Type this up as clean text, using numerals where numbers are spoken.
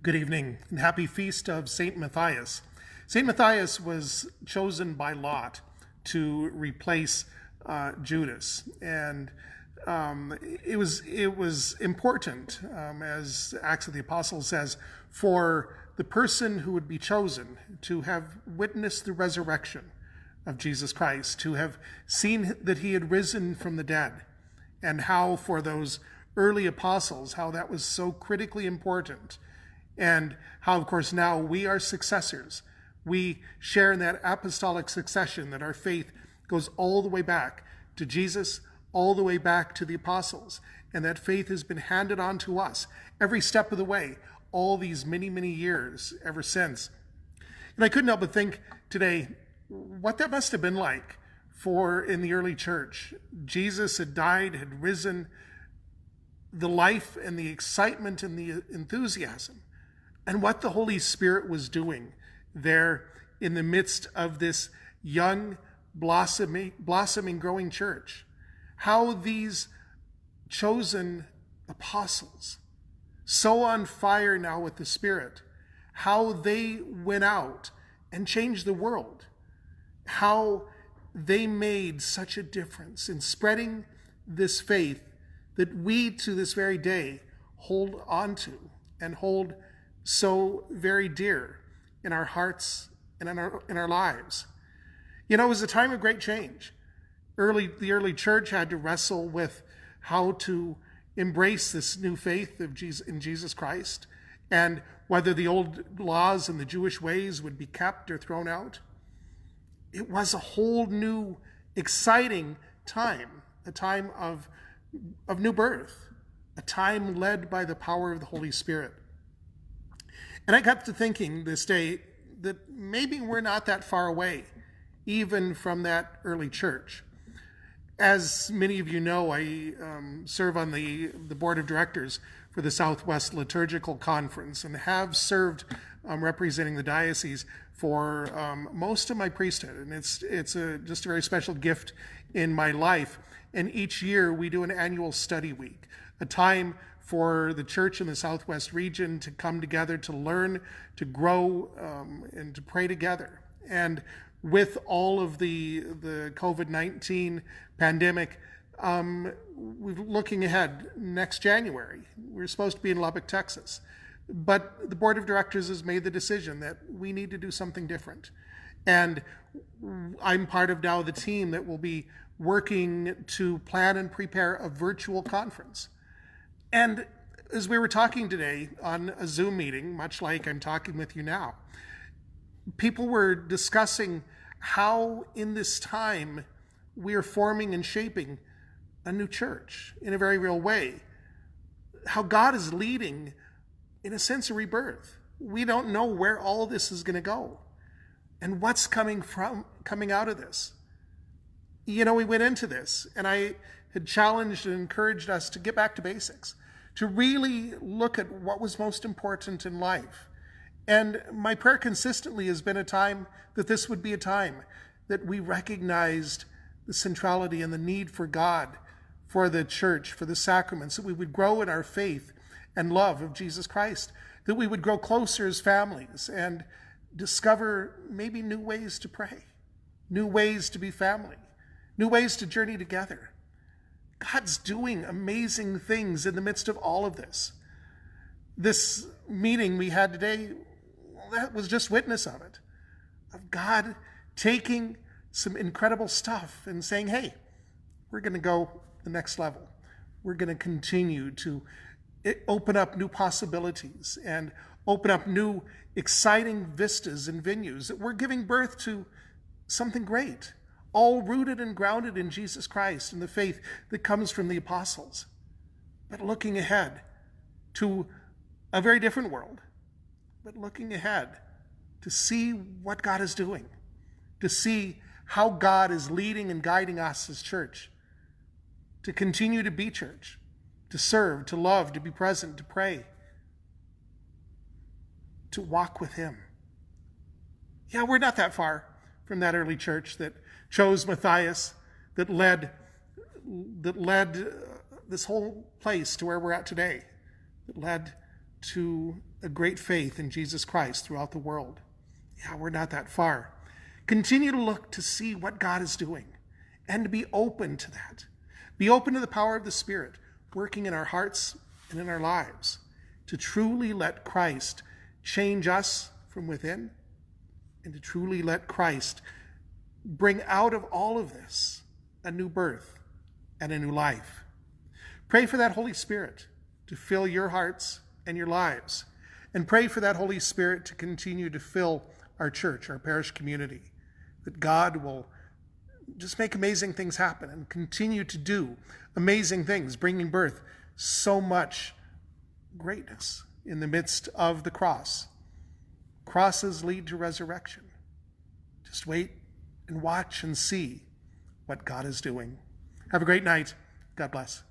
Good evening and happy feast of St. Matthias. St. Matthias was chosen by Lot to replace Judas, and it was important, as Acts of the Apostles says, for the person who would be chosen to have witnessed the resurrection of Jesus Christ, to have seen that he had risen from the dead, and how for those early apostles, how that was so critically important. And how, of course, now we are successors. We share in that apostolic succession, that our faith goes all the way back to Jesus, all the way back to the apostles. And that faith has been handed on to us every step of the way, all these many, many years ever since. And I couldn't help but think today what that must have been like for in the early church. Jesus had died, had risen, the life and the excitement and the enthusiasm, and what the Holy Spirit was doing there in the midst of this young, blossoming, growing church. How these chosen apostles, so on fire now with the Spirit, how they went out and changed the world. How they made such a difference in spreading this faith that we to this very day hold on to and hold so very dear in our hearts and in our lives. You know, it was a time of great change. The early church had to wrestle with how to embrace this new faith of in Jesus Christ, and whether the old laws and the Jewish ways would be kept or thrown out. It was a whole new, exciting time, a time of new birth, a time led by the power of the Holy Spirit. And I got to thinking this day that maybe we're not that far away, even from that early church. As many of you know, I serve on the board of directors for the Southwest Liturgical Conference and have served representing the diocese for most of my priesthood. And it's just a very special gift in my life. And each year we do an annual study week, a time for the church in the Southwest region to come together, to learn, to grow, and to pray together. And with all of the COVID-19 pandemic, we're looking ahead next January. We're supposed to be in Lubbock, Texas. But the board of directors has made the decision that we need to do something different. And I'm part of now the team that will be working to plan and prepare a virtual conference. And as we were talking today on a Zoom meeting, much like I'm talking with you now, people were discussing how in this time we are forming and shaping a new church in a very real way. How God is leading, in a sense, a rebirth. We don't know where all this is going to go and what's coming out of this. You know, we went into this and I had challenged and encouraged us to get back to basics, to really look at what was most important in life. And my prayer consistently has been a time that this would be a time that we recognized the centrality and the need for God, for the church, for the sacraments, that we would grow in our faith and love of Jesus Christ, that we would grow closer as families and discover maybe new ways to pray, new ways to be family, new ways to journey together. God's doing amazing things in the midst of all of this. This meeting we had today, that was just witness of it, of God taking some incredible stuff and saying, hey, we're going to go the next level. We're going to continue to open up new possibilities and open up new exciting vistas and venues, that we're giving birth to something great, all rooted and grounded in Jesus Christ and the faith that comes from the apostles. But looking ahead to a very different world, but looking ahead to see what God is doing, to see how God is leading and guiding us as church, to continue to be church, to serve, to love, to be present, to pray, to walk with him. Yeah, we're not that far from that early church that chose Matthias, that led this whole place to where we're at today, that led to a great faith in Jesus Christ throughout the world. Yeah, we're not that far. Continue to look to see what God is doing and to be open to that. Be open to the power of the Spirit working in our hearts and in our lives to truly let Christ change us from within and to truly let Christ bring out of all of this a new birth and a new life. Pray for that Holy Spirit to fill your hearts and your lives. And pray for that Holy Spirit to continue to fill our church, our parish community. That God will just make amazing things happen and continue to do amazing things, bringing birth so much greatness in the midst of the cross. Crosses lead to resurrection. Just wait and watch and see what God is doing. Have a great night. God bless.